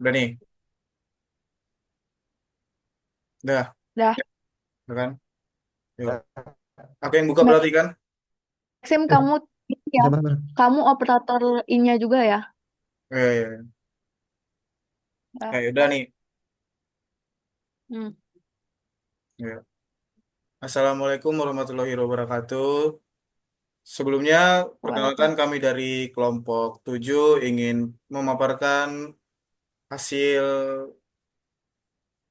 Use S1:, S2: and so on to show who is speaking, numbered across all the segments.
S1: Udah nih, udah,
S2: Dah,
S1: udah kan? Yuk. Aku yang buka berarti kan?
S2: Maxim kamu ya,
S1: Bisa banget.
S2: kamu operator in-nya juga ya?
S1: Iya, iya, iya.
S2: Ya.
S1: Udah nih.
S2: Hmm,
S1: Ya. Assalamualaikum warahmatullahi wabarakatuh. Sebelumnya, perkenalkan
S2: waalaikumsalam.
S1: kami dari kelompok 7 ingin memaparkan hasil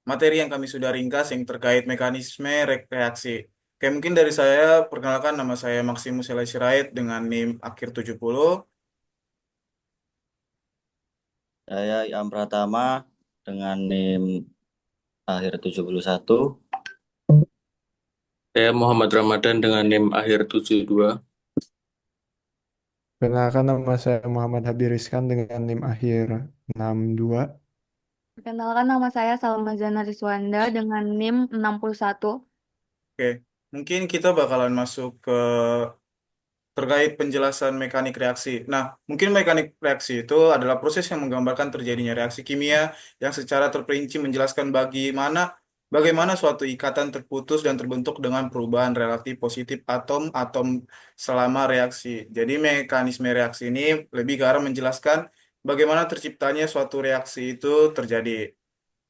S1: materi yang kami sudah ringkas yang terkait mekanisme reaksi. Oke, mungkin dari saya, perkenalkan nama saya Maximus Ely Sirait dengan NIM akhir 70.
S3: Saya Iam Pratama dengan NIM akhir 71.
S4: Saya Muhammad Ramadan dengan NIM akhir 72.
S5: Perkenalkan nama saya Muhammad Habib Rizkan dengan NIM akhir 62.
S2: Perkenalkan nama saya Salma Zana Rizwanda dengan NIM 61.
S1: Oke, mungkin kita bakalan masuk ke terkait penjelasan mekanik reaksi. Nah, mungkin mekanik reaksi itu adalah proses yang menggambarkan terjadinya reaksi kimia yang secara terperinci menjelaskan bagaimana suatu ikatan terputus dan terbentuk dengan perubahan relatif positif atom-atom selama reaksi. Jadi mekanisme reaksi ini lebih ke arah menjelaskan bagaimana terciptanya suatu reaksi itu terjadi.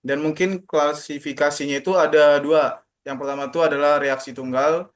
S1: Dan mungkin klasifikasinya itu ada dua. Yang pertama itu adalah reaksi tunggal.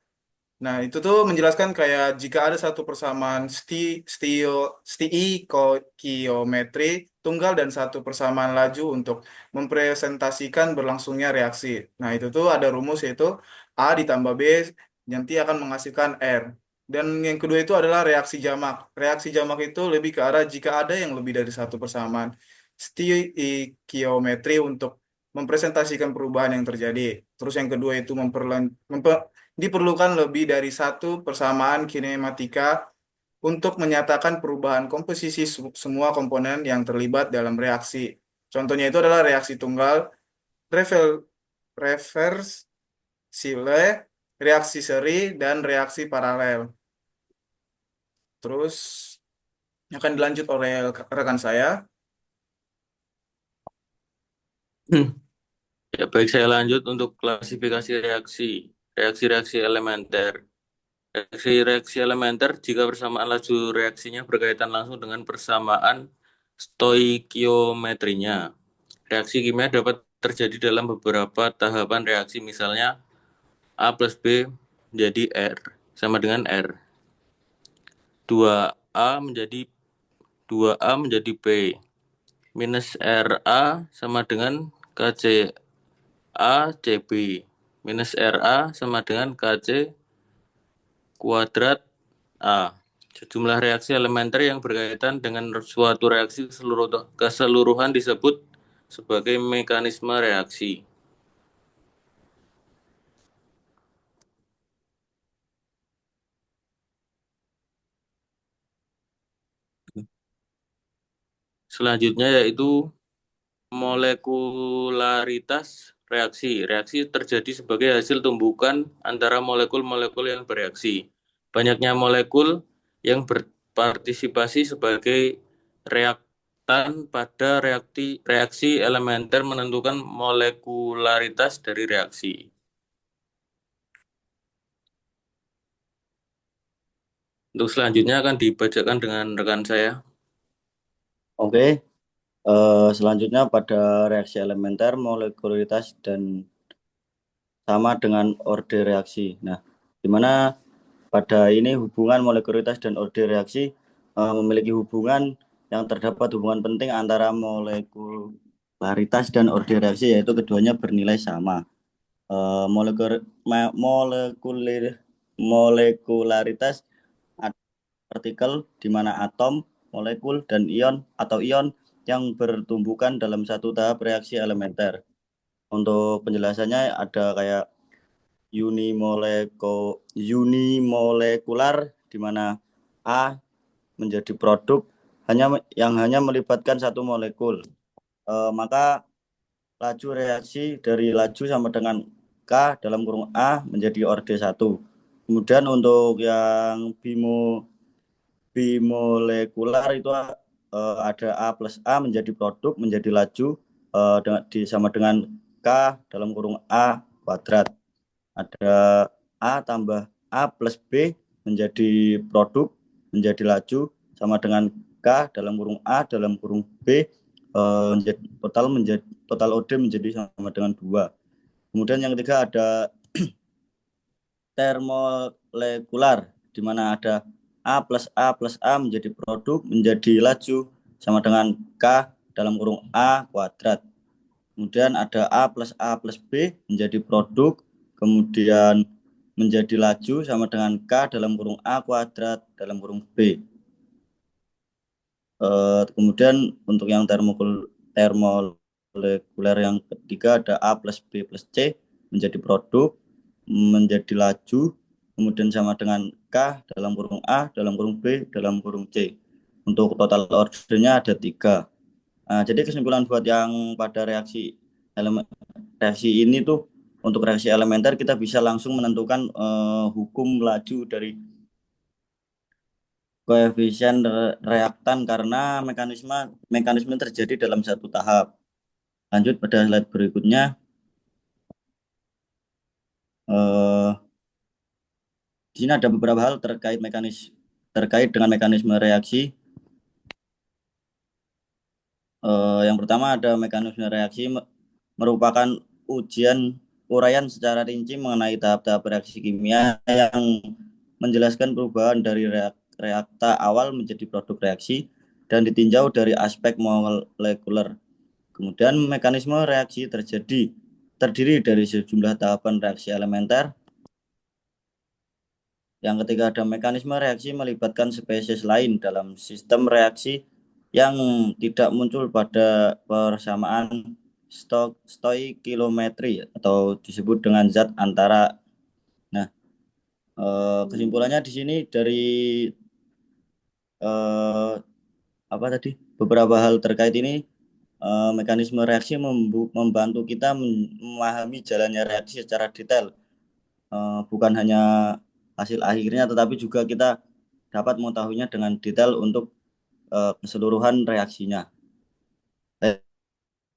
S1: Nah, itu tuh menjelaskan kayak jika ada satu persamaan stoikiometri tunggal dan satu persamaan laju untuk mempresentasikan berlangsungnya reaksi. Nah, itu tuh ada rumus yaitu A ditambah B nanti akan menghasilkan R. Dan yang kedua itu adalah reaksi jamak. Reaksi jamak itu lebih ke arah jika ada yang lebih dari satu persamaan stoikiometri untuk mempresentasikan perubahan yang terjadi. Terus yang kedua itu diperlukan lebih dari satu persamaan kinematika untuk menyatakan perubahan komposisi semua komponen yang terlibat dalam reaksi. Contohnya itu adalah reaksi tunggal, revel, reversible, reaksi seri, dan reaksi paralel. Terus akan dilanjut oleh rekan saya.
S4: Ya, baik, saya lanjut untuk klasifikasi reaksi. Reaksi-reaksi elementer. Reaksi-reaksi elementer jika persamaan laju reaksinya berkaitan langsung dengan persamaan stoikiometrinya. Reaksi kimia dapat terjadi dalam beberapa tahapan reaksi, misalnya A plus B menjadi R, sama dengan R. 2A menjadi B. Minus RA sama dengan KCA CB. Minus RA sama dengan KC kuadrat A. Sejumlah reaksi elementer yang berkaitan dengan suatu reaksi keseluruhan disebut sebagai mekanisme reaksi. Selanjutnya yaitu molekularitas reaksi. Reaksi terjadi sebagai hasil tumbukan antara molekul-molekul yang bereaksi. Banyaknya molekul yang berpartisipasi sebagai reaktan pada reaksi elementer menentukan molekularitas dari reaksi. Untuk selanjutnya akan dibacakan dengan rekan saya.
S3: Oke, selanjutnya pada reaksi elementer, molekularitas dan sama dengan orde reaksi. Nah, di mana pada ini hubungan molekularitas dan orde reaksi memiliki hubungan yang terdapat hubungan penting antara molekularitas dan orde reaksi, yaitu keduanya bernilai sama. Molekularitas partikel di mana atom, molekul, dan ion atau ion yang bertumbukan dalam satu tahap reaksi elementer. Untuk penjelasannya ada kayak unimolekular di mana A menjadi produk hanya melibatkan satu molekul. Maka laju reaksi dari laju sama dengan K dalam kurung A menjadi orde 1. Kemudian untuk yang bimolekular itu ada A plus A menjadi produk, menjadi laju sama dengan K dalam kurung A kuadrat. Ada A tambah A plus B menjadi produk, menjadi laju, sama dengan K dalam kurung A dalam kurung B, total OD menjadi sama dengan 2. Kemudian yang ketiga ada termolekular, di mana ada A plus A menjadi produk, menjadi laju, sama dengan K dalam kurung A kuadrat. Kemudian ada A plus B menjadi produk, kemudian menjadi laju, sama dengan K dalam kurung A kuadrat dalam kurung B. Kemudian untuk yang termolekuler yang ketiga ada A plus B plus C menjadi produk, menjadi laju, kemudian sama dengan K dalam kurung A dalam kurung B dalam kurung C. Untuk total ordernya ada 3. Nah, jadi kesimpulan buat yang pada reaksi ini tuh, untuk reaksi elementer kita bisa langsung menentukan hukum laju dari koefisien reaktan karena mekanisme terjadi dalam satu tahap. Lanjut pada slide berikutnya. Di sini ada beberapa hal terkait dengan mekanisme reaksi. Yang pertama ada mekanisme reaksi merupakan ujian uraian secara rinci mengenai tahap-tahap reaksi kimia yang menjelaskan perubahan dari reakta awal menjadi produk reaksi dan ditinjau dari aspek molekuler. Kemudian mekanisme reaksi terdiri dari sejumlah tahapan reaksi elementer. Yang ketiga ada mekanisme reaksi melibatkan spesies lain dalam sistem reaksi yang tidak muncul pada persamaan stoikilometri atau disebut dengan zat antara. Nah, kesimpulannya di sini dari apa tadi, beberapa hal terkait ini, mekanisme reaksi membantu kita memahami jalannya reaksi secara detail, bukan hanya hasil akhirnya, tetapi juga kita dapat mengetahuinya dengan detail untuk keseluruhan reaksinya.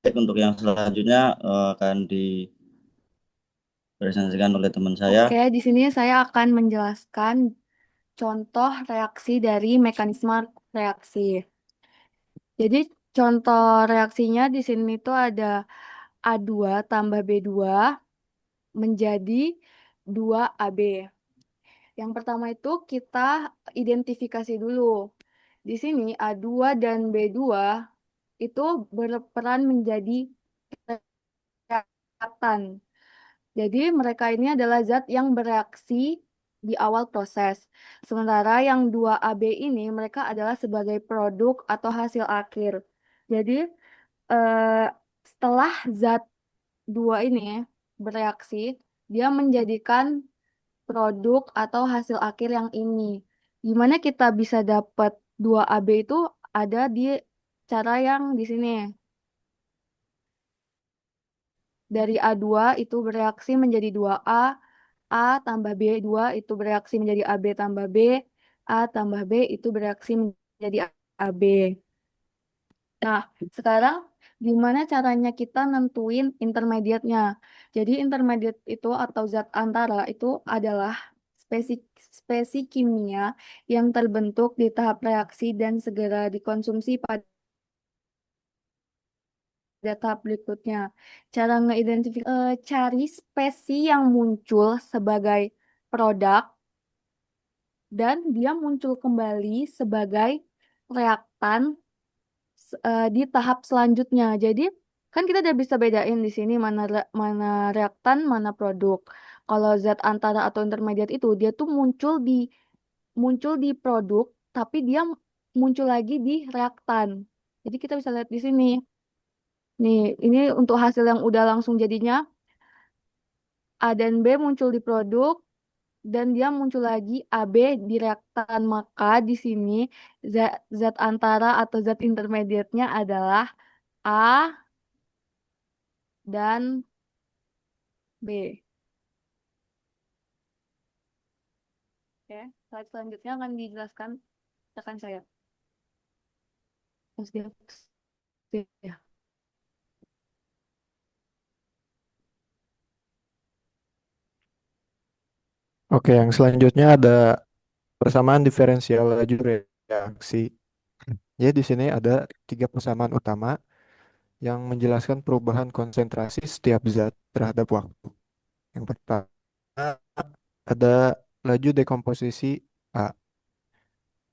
S3: Untuk yang selanjutnya akan dipresentasikan oleh teman saya.
S2: Oke, di sini saya akan menjelaskan contoh reaksi dari mekanisme reaksi. Jadi contoh reaksinya di sini tuh ada A2 tambah B2 menjadi 2AB. Yang pertama itu kita identifikasi dulu. Di sini A2 dan B2 itu berperan menjadi reaktan. Jadi mereka ini adalah zat yang bereaksi di awal proses. Sementara yang 2AB ini mereka adalah sebagai produk atau hasil akhir. Jadi setelah zat 2 ini bereaksi, dia menjadikan produk atau hasil akhir yang ini. Gimana kita bisa dapat 2AB itu ada di cara yang di sini. Dari A2 itu bereaksi menjadi 2A, A tambah B2 itu bereaksi menjadi AB tambah B, A tambah B itu bereaksi menjadi AB. Nah, sekarang gimana caranya kita nentuin intermediate-nya? Jadi intermediate itu atau zat antara itu adalah spesi kimia yang terbentuk di tahap reaksi dan segera dikonsumsi pada tahap berikutnya. Cara cari spesi yang muncul sebagai produk dan dia muncul kembali sebagai reaktan di tahap selanjutnya. Jadi kan kita udah bisa bedain di sini mana reaktan, mana produk. Kalau zat antara atau intermediate itu dia tuh muncul di produk, tapi dia muncul lagi di reaktan. Jadi kita bisa lihat di sini. Nih, ini untuk hasil yang udah langsung jadinya A dan B muncul di produk dan dia muncul lagi AB di reaktan. Maka di sini zat antara atau zat intermediate-nya adalah A dan B. Oke, slide selanjutnya akan dijelaskan rekan saya. Terus dia ya.
S5: Oke, yang selanjutnya ada persamaan diferensial laju reaksi. Ya, di sini ada tiga persamaan utama yang menjelaskan perubahan konsentrasi setiap zat terhadap waktu. Yang pertama ada laju dekomposisi A,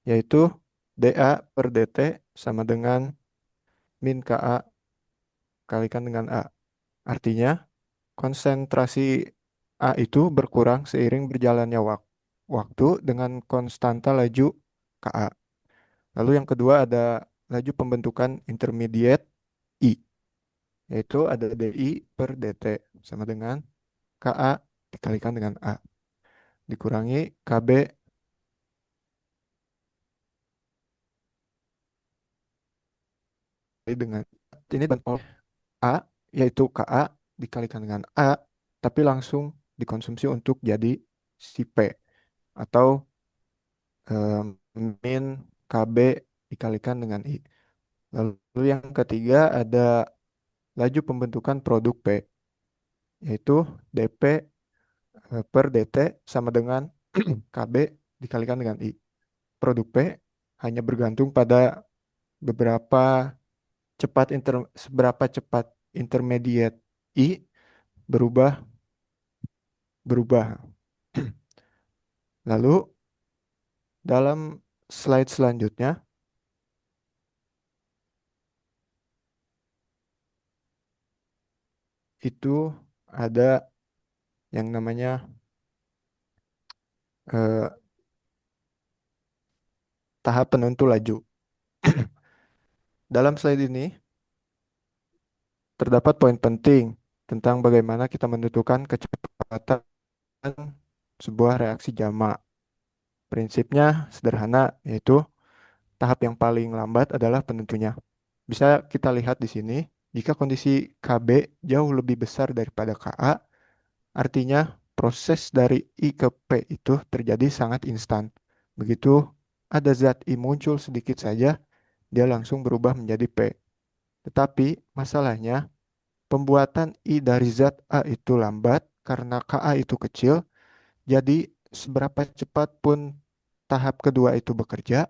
S5: yaitu dA per dt sama dengan min Ka kalikan dengan A. Artinya, konsentrasi A itu berkurang seiring berjalannya waktu dengan konstanta laju Ka. Lalu yang kedua ada laju pembentukan intermediate I, yaitu ada dI per dt sama dengan Ka dikalikan dengan A. Dikurangi Kb dengan ini dan oleh A, yaitu Ka dikalikan dengan A, tapi langsung dikonsumsi untuk jadi si P atau em, min Kb dikalikan dengan I. Lalu yang ketiga ada laju pembentukan produk P, yaitu dP per dt sama dengan Kb dikalikan dengan I. Produk P hanya bergantung pada beberapa seberapa cepat intermediate I berubah berubah. Lalu dalam slide selanjutnya itu ada yang namanya eh, tahap penentu laju. Dalam slide ini terdapat poin penting tentang bagaimana kita menentukan kecepatan sebuah reaksi jamak. Prinsipnya sederhana, yaitu tahap yang paling lambat adalah penentunya. Bisa kita lihat di sini, jika kondisi Kb jauh lebih besar daripada Ka, artinya proses dari I ke P itu terjadi sangat instan. Begitu ada zat I muncul sedikit saja, dia langsung berubah menjadi P. Tetapi masalahnya, pembuatan I dari zat A itu lambat karena Ka itu kecil, jadi seberapa cepat pun tahap kedua itu bekerja,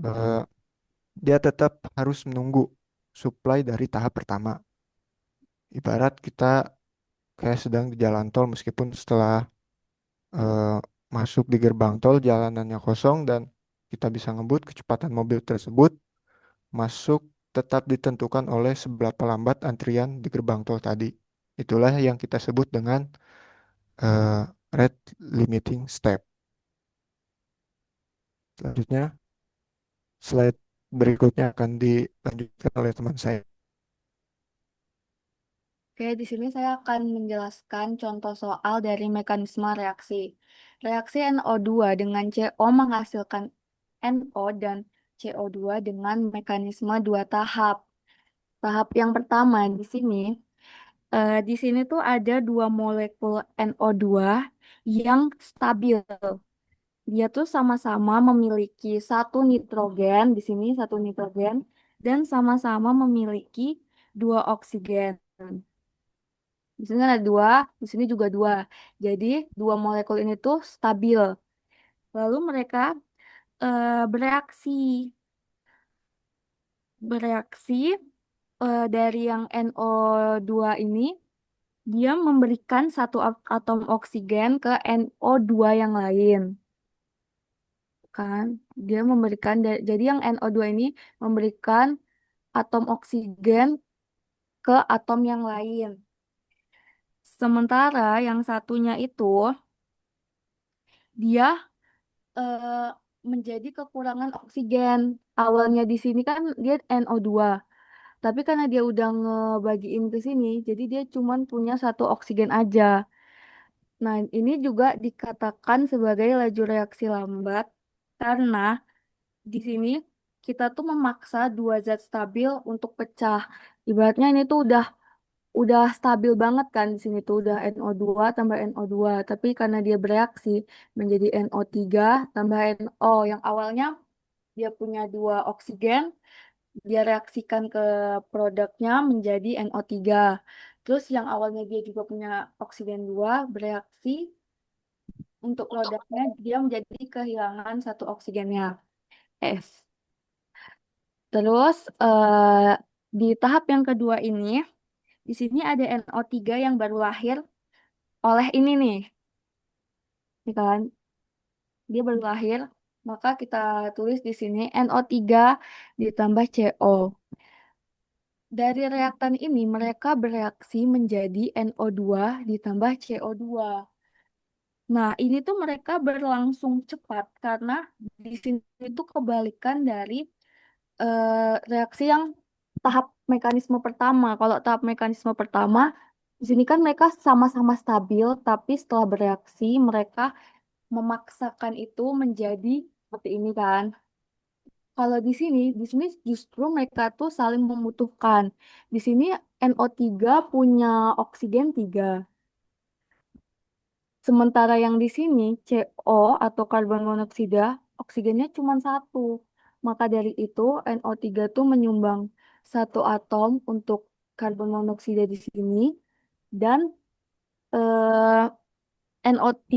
S5: eh, dia tetap harus menunggu supply dari tahap pertama. Ibarat kita kayak sedang di jalan tol meskipun setelah eh, masuk di gerbang tol jalanannya kosong dan kita bisa ngebut kecepatan mobil tersebut masuk tetap ditentukan oleh seberapa lambat antrian di gerbang tol tadi. Itulah yang kita sebut dengan eh, rate limiting step. Selanjutnya, slide berikutnya akan dilanjutkan oleh teman saya.
S2: Oke, di sini saya akan menjelaskan contoh soal dari mekanisme reaksi. Reaksi NO2 dengan CO menghasilkan NO dan CO2 dengan mekanisme dua tahap. Tahap yang pertama di sini tuh ada dua molekul NO2 yang stabil. Dia tuh sama-sama memiliki satu nitrogen, di sini satu nitrogen, dan sama-sama memiliki dua oksigen. Di sini ada dua, di sini juga dua. Jadi dua molekul ini tuh stabil. Lalu mereka bereaksi, bereaksi dari yang NO2 ini, dia memberikan satu atom oksigen ke NO2 yang lain. Kan, dia memberikan, jadi yang NO2 ini memberikan atom oksigen ke atom yang lain. Sementara yang satunya itu, dia eh, menjadi kekurangan oksigen. Awalnya di sini kan dia NO2, tapi karena dia udah ngebagiin ke sini, jadi dia cuman punya satu oksigen aja. Nah, ini juga dikatakan sebagai laju reaksi lambat karena di sini kita tuh memaksa dua zat stabil untuk pecah. Ibaratnya ini tuh udah stabil banget kan di sini tuh udah NO2 tambah NO2, tapi karena dia bereaksi menjadi NO3 tambah NO yang awalnya dia punya dua oksigen, dia reaksikan ke produknya menjadi NO3. Terus yang awalnya dia juga punya oksigen dua, bereaksi untuk produknya dia menjadi kehilangan satu oksigennya, S. Terus di tahap yang kedua ini, di sini ada NO3 yang baru lahir oleh ini nih, ya kan? Dia baru lahir, maka kita tulis di sini NO3 ditambah CO. Dari reaktan ini mereka bereaksi menjadi NO2 ditambah CO2. Nah, ini tuh mereka berlangsung cepat karena di sini tuh kebalikan dari reaksi yang tahap mekanisme pertama. Kalau tahap mekanisme pertama, di sini kan mereka sama-sama stabil, tapi setelah bereaksi mereka memaksakan itu menjadi seperti ini kan. Kalau di sini justru mereka tuh saling membutuhkan. Di sini NO3 punya oksigen 3. Sementara yang di sini CO atau karbon monoksida oksigennya cuma satu. Maka dari itu NO3 tuh menyumbang satu atom untuk karbon monoksida di sini dan eh, NO3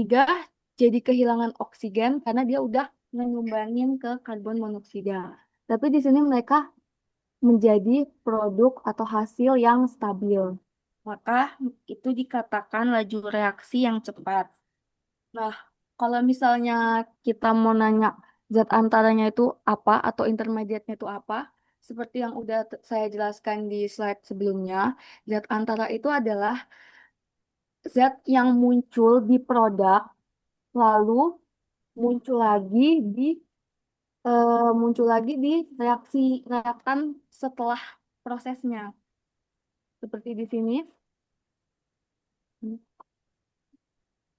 S2: jadi kehilangan oksigen karena dia udah menyumbangin ke karbon monoksida. Tapi di sini mereka menjadi produk atau hasil yang stabil. Maka itu dikatakan laju reaksi yang cepat. Nah, kalau misalnya kita mau nanya zat antaranya itu apa atau intermediate-nya itu apa, seperti yang udah saya jelaskan di slide sebelumnya, zat antara itu adalah zat yang muncul di produk, lalu muncul lagi di muncul lagi di reaksi reaktan setelah prosesnya. Seperti di sini.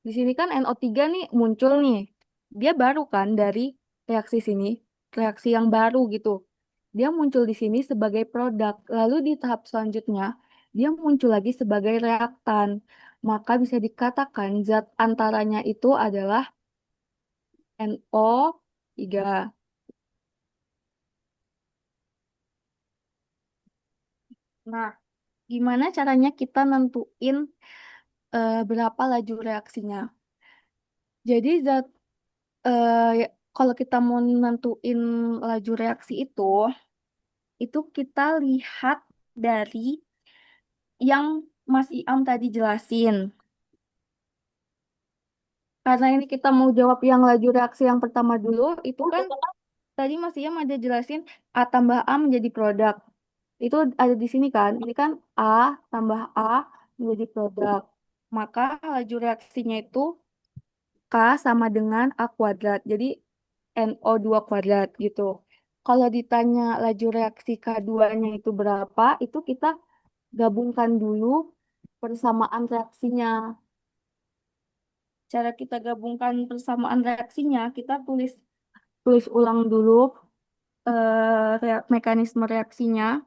S2: Di sini kan NO3 nih muncul nih. Dia baru kan dari reaksi sini, reaksi yang baru gitu. Dia muncul di sini sebagai produk. Lalu di tahap selanjutnya, dia muncul lagi sebagai reaktan. Maka bisa dikatakan zat antaranya itu adalah NO3. Nah, gimana caranya kita nentuin berapa laju reaksinya? Jadi ya, kalau kita mau nentuin laju reaksi itu kita lihat dari yang Mas Iam tadi jelasin. Karena ini kita mau jawab yang laju reaksi yang pertama dulu, itu kan tadi Mas Iam ada jelasin A tambah A menjadi produk. Itu ada di sini kan. Ini kan A tambah A menjadi produk. Maka laju reaksinya itu K sama dengan A kuadrat. Jadi NO2 kuadrat gitu. Kalau ditanya laju reaksi K2-nya itu berapa, itu kita gabungkan dulu persamaan reaksinya. Cara kita gabungkan persamaan reaksinya, kita tulis tulis ulang dulu mekanisme reaksinya.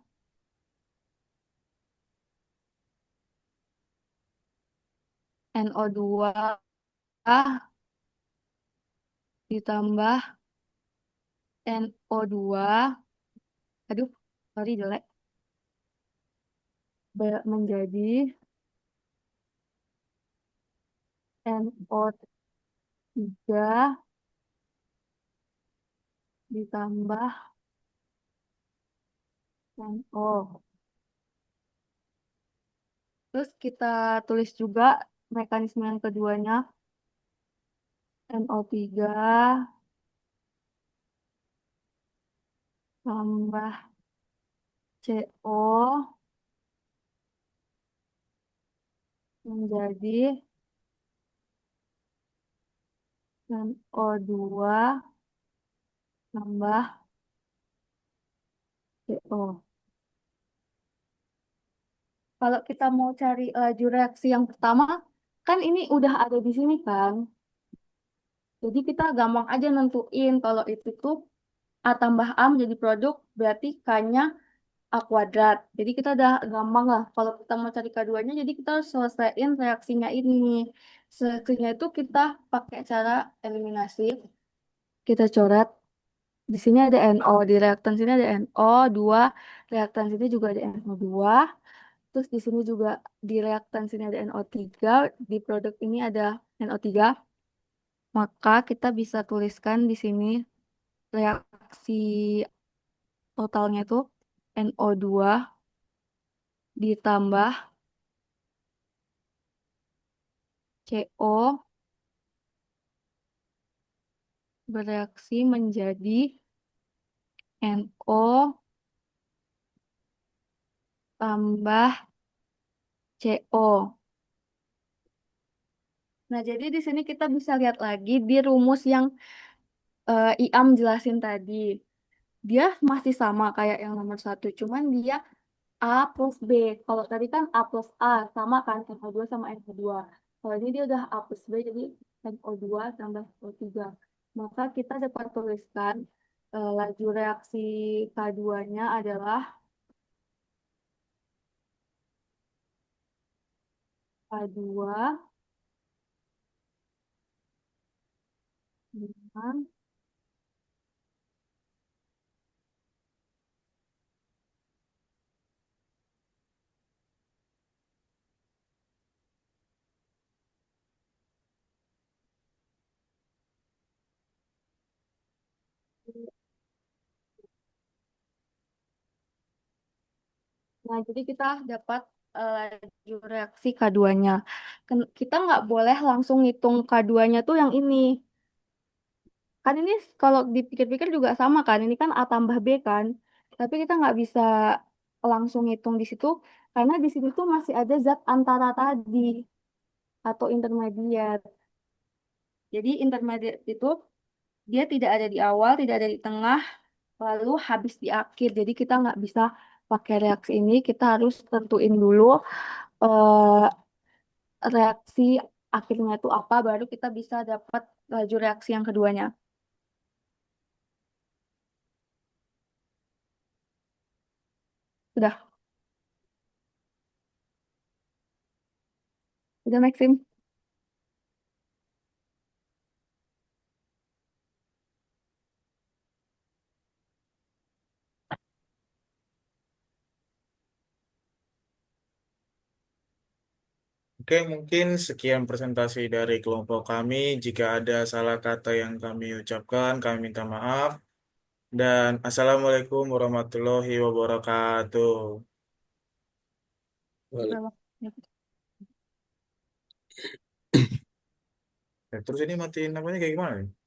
S2: NO2 ditambah NO2, aduh, sorry jelek, menjadi NO3 ditambah NO. Terus kita tulis juga mekanisme yang keduanya, NO3 tambah CO menjadi NO2 tambah CO. Kalau kita mau cari laju reaksi yang pertama, kan ini udah ada di sini kan. Jadi kita gampang aja nentuin kalau itu tuh A tambah A menjadi produk, berarti K-nya A kuadrat. Jadi kita udah gampang lah. Kalau kita mau cari K2-nya, jadi kita harus selesaiin reaksinya ini. Reaksinya itu kita pakai cara eliminasi. Kita coret Di sini ada NO, di reaktan sini ada NO2, reaktan sini juga ada NO2. Terus di sini juga di reaktan sini ada NO3, di produk ini ada NO3. Maka kita bisa tuliskan di sini reaksi totalnya itu NO2 ditambah CO bereaksi menjadi NO tambah CO. Nah, jadi di sini kita bisa lihat lagi di rumus yang Iam jelasin tadi. Dia masih sama kayak yang nomor satu, cuman dia A plus B. Kalau tadi kan A plus A, sama kan NO2 sama NO2. Kalau ini dia udah A plus B, jadi NO2 tambah O3. Maka kita dapat tuliskan laju reaksi K2-nya adalah K2 dengan. Nah, jadi kita dapat laju reaksi K2-nya. Kita nggak boleh langsung ngitung K2-nya tuh yang ini. Kan ini kalau dipikir-pikir juga sama kan, ini kan A tambah B kan. Tapi kita nggak bisa langsung ngitung di situ, karena di situ tuh masih ada zat antara tadi, atau intermediate. Jadi intermediate itu dia tidak ada di awal, tidak ada di tengah, lalu habis di akhir. Jadi kita nggak bisa pakai reaksi ini, kita harus tentuin dulu eh, reaksi akhirnya itu apa, baru kita bisa dapat laju reaksi yang keduanya. Udah, udah Maxim.
S1: Oke, mungkin sekian presentasi dari kelompok kami. Jika ada salah kata yang kami ucapkan, kami minta maaf. Dan Assalamualaikum warahmatullahi wabarakatuh.
S2: Udah.
S1: Ya, terus ini matiin namanya kayak gimana nih?